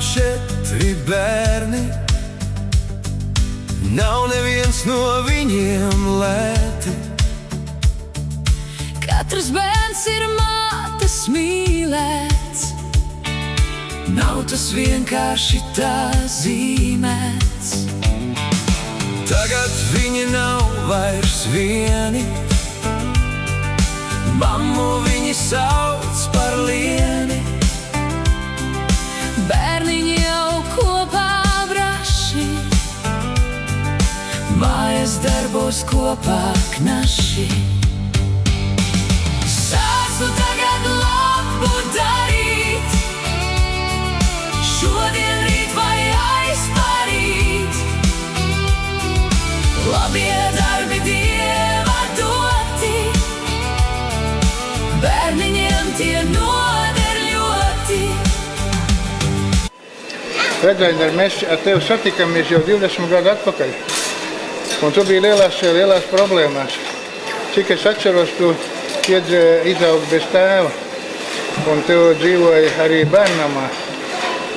4 bērni, nav neviens no viņiem lēti. Katrs bērns ir mātes mīlēts, nav tas vienkārši tā zīmēts. Tagad viņi nav vairs vieni, mammu viņi sauc par lieni. Bērniņi jau kopā braši, mājas darbos kopā knaši. Sāc nu tagad labu darīt, šodien, rīt vai aizparīt. Labie darbi Dieva doti, bērniņiem tie noder ļoti. Redzēji, mēs ar tevi satikāmies jau 20 gadu atpakaļ, un tu biji lielās problēmās. Cik es atceros, tu izaugi bez tēva, un tu dzīvoji arī bērnamā.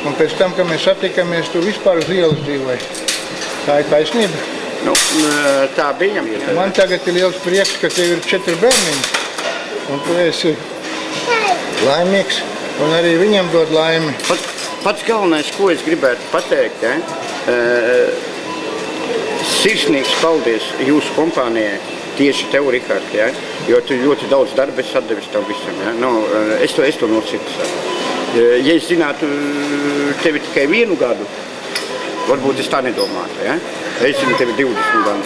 Un pēc tam, kad mēs satikāmies, tu vispār uz ielas dzīvoji. Tā ir taisnība? Nu, tā bija. Man tagad ir liels prieks, ka tev ir 4 bērniņi, un tu esi laimīgs, un arī viņam dod laimi. Pats galvenais, ko es gribētu pateikt, sirsnīgs paldies jūsu kompānijai, tieši tev, Rihard, jo tu ļoti daudz darba esi atdevis tam visam. Es to no sirds saku. Ja es zinātu tevi tikai 1 gadu, varbūt es tā nedomātu. Es zinu tevi 20 gadu.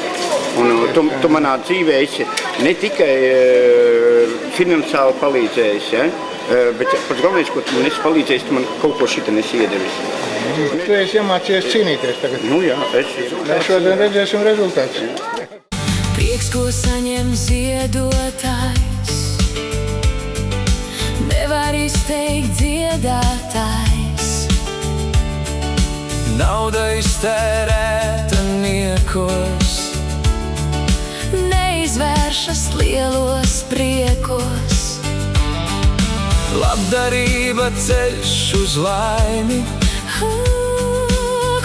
Un tu manā dzīvē esi ne tikai finansiāli palīdzējis, bet pats galvenais, ko tu man esi palīdzējis, tu man kaut ko šita nesi iedevis. Tu esi iemācījies cīnīties tagad. Nu jā, Mēs šodien redzēsim rezultātus. Prieks, ko saņem ziedotājs, nevar izteikt dziedātājs. Nauda iztērēta niekos, neizvēršas lielos priekos. labdarība ceļš uz laimi,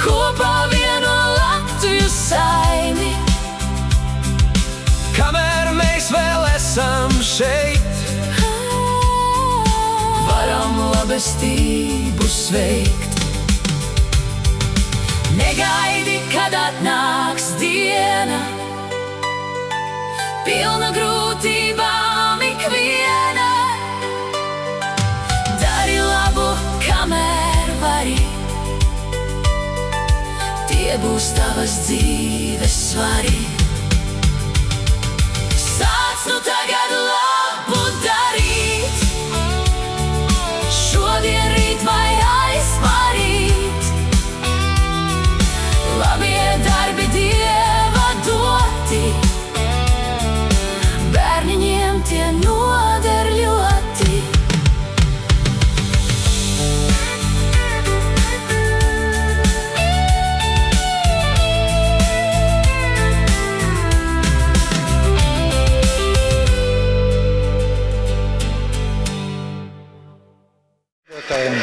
Kopā vieno Latviju saimi. kamēr mēs vēl esam šeit, Varam labestību sveikt. Negaidi, kad atnāks diena, pilna grūtībām ikviena. Dari labu, kamēr vari, tie būs tavas dzīves svari. Sāc nu tagad labu darīt, šodien, rīt vai aizparīt. Labie darbi Dieva doti, bērniņiem tie noder ļoti.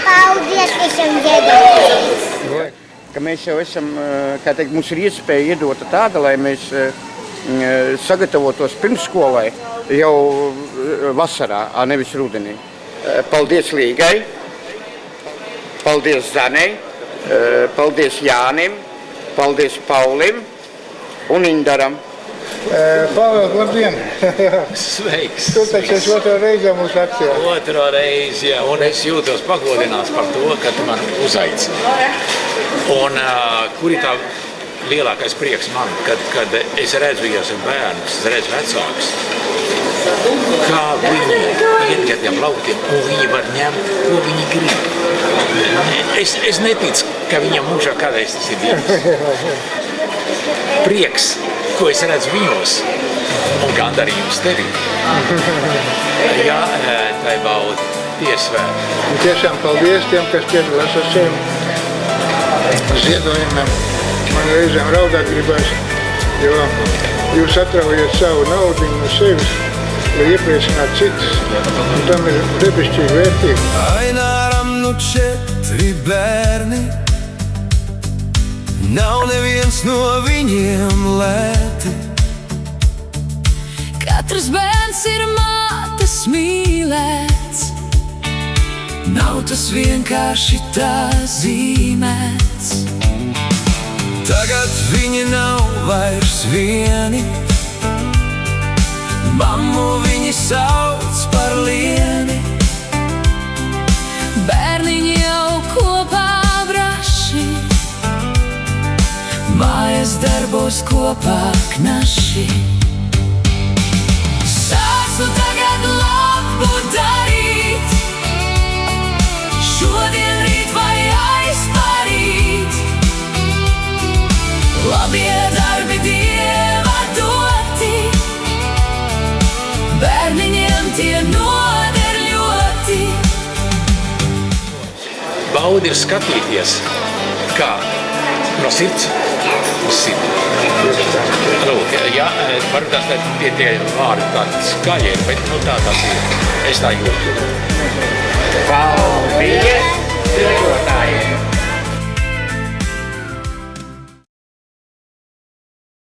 Paldies visam dziedātājiem! ka mēs jau esam, kā teikt, mums ir iespēja iedota tāda, lai mēs sagatavotos pirmsskolai jau vasarā, nevis rudenī. Paldies Līgai, paldies Zanei, paldies Jānim, paldies Paulim un Indaram. Pavel, labdien! Sveiks! Tu taču esi otro reizi mūsu akcijā. Otro reizi, jā, un es jūtos pagodināts par to, ka tu man uzaicināji. Un kur ir tā lielākais prieks man, kad es redzu bērnus, es redzu vecākus, kā viņi iet ar tiem lauktiem, un viņi var ņemt, ko viņi grib. Es neticu, ka viņam mūžā kādreiz tas ir bijis. Prieks, ko es redzu viņos, un gandarījums tevi. Jā, tai bauda, tiesvērt. Tiešām paldies tiem, kas piedalās ar šiem ziedojumiem. Man reizēm raudāt gribas, jo jūs atraujat savu naudu no sevis, lai iepriecinātu citus. Un tam ir debišķīgi vērtīgi. Ainaram nu 4 četri bērni, nav neviens no viņiem lēti. Katrs bērns ir mātes mīlēts, Nav tas vienkārši tā zīmēts. Tagad viņi nav vairs vieni, mammu viņi sauc par lieni. bērniņi jau kopā braši, Mājas darbos kopā knaši. sāc tu tagad labu darīt, šodien, rīt vai aizparīt. Labie darbi Dieva doti, bērniņiem tie noder ļoti. Baudi ir skatīties, kā no sirds uz sirdi. Lūk, jā, varbūt tās tie vārdi tādi skaļi ir, bet nu tā tas ir. Es tā jūtu. Paldies, ceļotājiem!